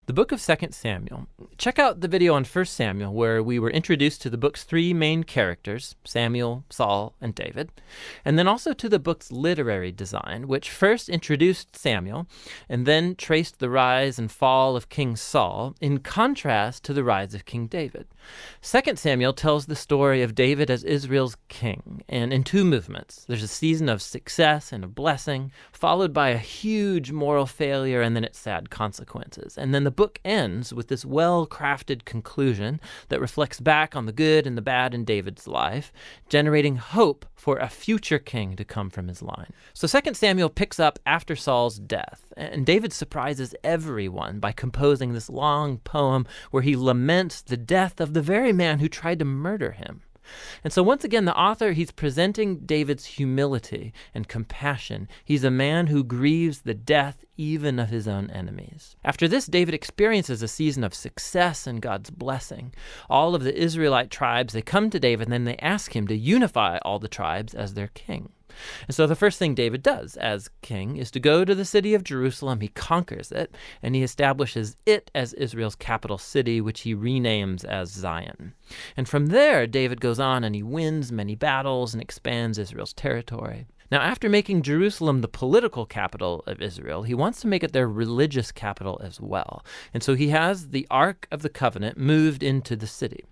The book of 2 Samuel. Check out the video on 1 Samuel where we were introduced to the book's three main characters, Samuel, Saul, and David, and then also to the book's literary design, which first introduced Samuel and then traced the rise and fall of King Saul in contrast to the rise of King David. 2 Samuel tells the story of David as Israel's king, and in two movements. There's a season of success and of blessing, followed by a huge moral failure and then its sad consequences. And then the book ends with this well-crafted conclusion that reflects back on the good and the bad in David's life, generating hope for a future king to come from his line. So 2 Samuel picks up after Saul's death, and David surprises everyone by composing this long poem where he laments the death of the very man who tried to murder him. And so once again, the author, he's presenting David's humility and compassion. He's a man who grieves the death even of his own enemies. After this, David experiences a season of success and God's blessing. All of the Israelite tribes, they come to David and then they ask him to unify all the tribes as their king. And so the first thing David does as king is to go to the city of Jerusalem. He conquers it, and he establishes it as Israel's capital city, which he renames as Zion. And from there, David goes on and he wins many battles and expands Israel's territory. Now, after making Jerusalem the political capital of Israel, he wants to make it their religious capital as well. And so he has the Ark of the Covenant moved into the city.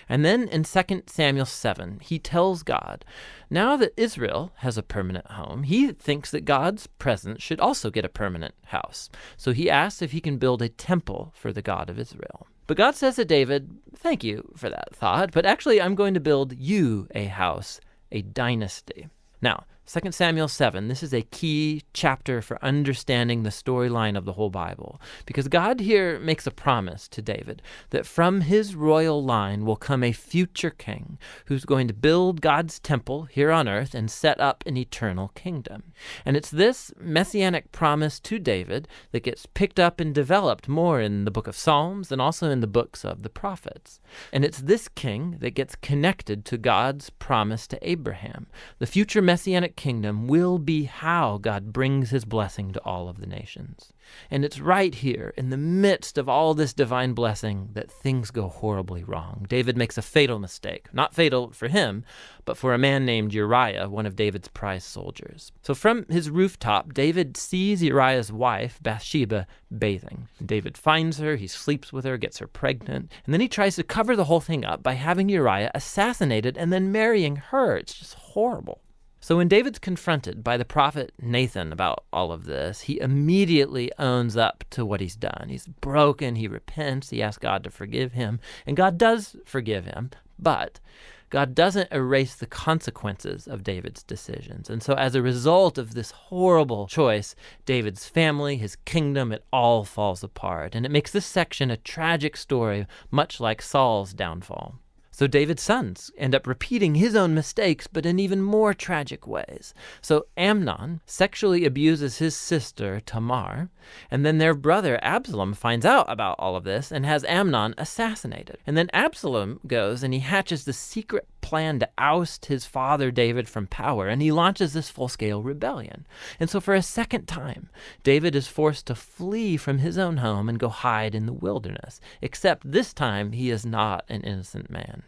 And then in 2 Samuel 7, he tells God, now that Israel has a permanent home, he thinks that God's presence should also get a permanent house. So he asks if he can build a temple for the God of Israel. But God says to David, thank you for that thought, but actually I'm going to build you a house, a dynasty. Now, 2 Samuel 7, this is a key chapter for understanding the storyline of the whole Bible, because God here makes a promise to David that from his royal line will come a future king who's going to build God's temple here on earth and set up an eternal kingdom. And it's this messianic promise to David that gets picked up and developed more in the book of Psalms and also in the books of the prophets. And it's this king that gets connected to God's promise to Abraham. The future messianic kingdom will be how God brings his blessing to all of the nations. And it's right here, in the midst of all this divine blessing, that things go horribly wrong. David makes a fatal mistake. Not fatal for him, but for a man named Uriah, one of David's prize soldiers. So from his rooftop, David sees Uriah's wife, Bathsheba, bathing. David finds her, he sleeps with her, gets her pregnant, and then he tries to cover the whole thing up by having Uriah assassinated and then marrying her. It's just horrible. So when David's confronted by the prophet Nathan about all of this, he immediately owns up to what he's done. He's broken, he repents, he asks God to forgive him, and God does forgive him, but God doesn't erase the consequences of David's decisions. And so as a result of this horrible choice, David's family, his kingdom, it all falls apart. And it makes this section a tragic story, much like Saul's downfall. So David's sons end up repeating his own mistakes, but in even more tragic ways. So Amnon sexually abuses his sister Tamar, and then their brother Absalom finds out about all of this and has Amnon assassinated. And then Absalom goes and he hatches the secret plan to oust his father David from power, and he launches this full-scale rebellion. And so for a second time, David is forced to flee from his own home and go hide in the wilderness, except this time he is not an innocent man.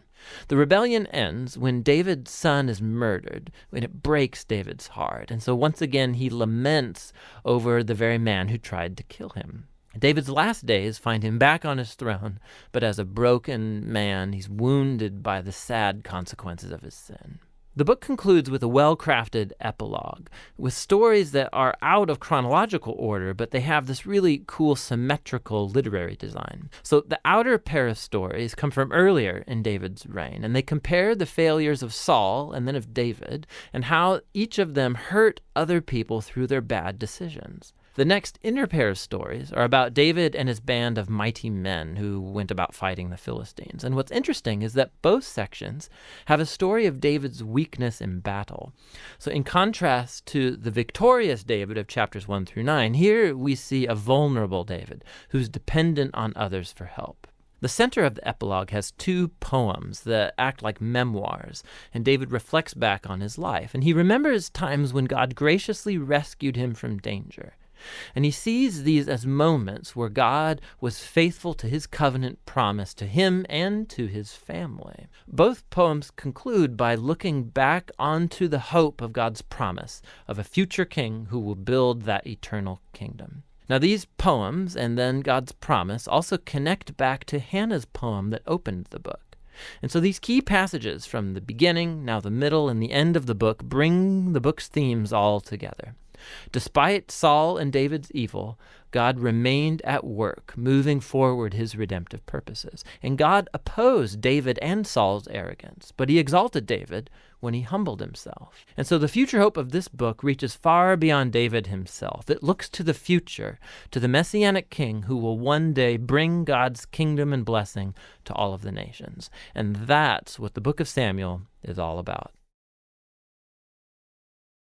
The rebellion ends when David's son is murdered, when it breaks David's heart. And so once again, he laments over the very man who tried to kill him. David's last days find him back on his throne, but as a broken man, he's wounded by the sad consequences of his sin. The book concludes with a well-crafted epilogue, with stories that are out of chronological order, but they have this really cool symmetrical literary design. So the outer pair of stories come from earlier in David's reign, and they compare the failures of Saul and then of David, and how each of them hurt other people through their bad decisions. The next inner pair of stories are about David and his band of mighty men who went about fighting the Philistines. And what's interesting is that both sections have a story of David's weakness in battle. So in contrast to the victorious David of chapters 1 through 9, here we see a vulnerable David who's dependent on others for help. The center of the epilogue has two poems that act like memoirs, and David reflects back on his life, and he remembers times when God graciously rescued him from danger. And he sees these as moments where God was faithful to his covenant promise to him and to his family. Both poems conclude by looking back onto the hope of God's promise of a future king who will build that eternal kingdom. Now, these poems and then God's promise also connect back to Hannah's poem that opened the book. And so these key passages from the beginning, now the middle, and the end of the book bring the book's themes all together. Despite Saul and David's evil, God remained at work, moving forward his redemptive purposes. And God opposed David and Saul's arrogance, but he exalted David when he humbled himself. And so the future hope of this book reaches far beyond David himself. It looks to the future, to the Messianic king who will one day bring God's kingdom and blessing to all of the nations. And that's what the book of Samuel is all about.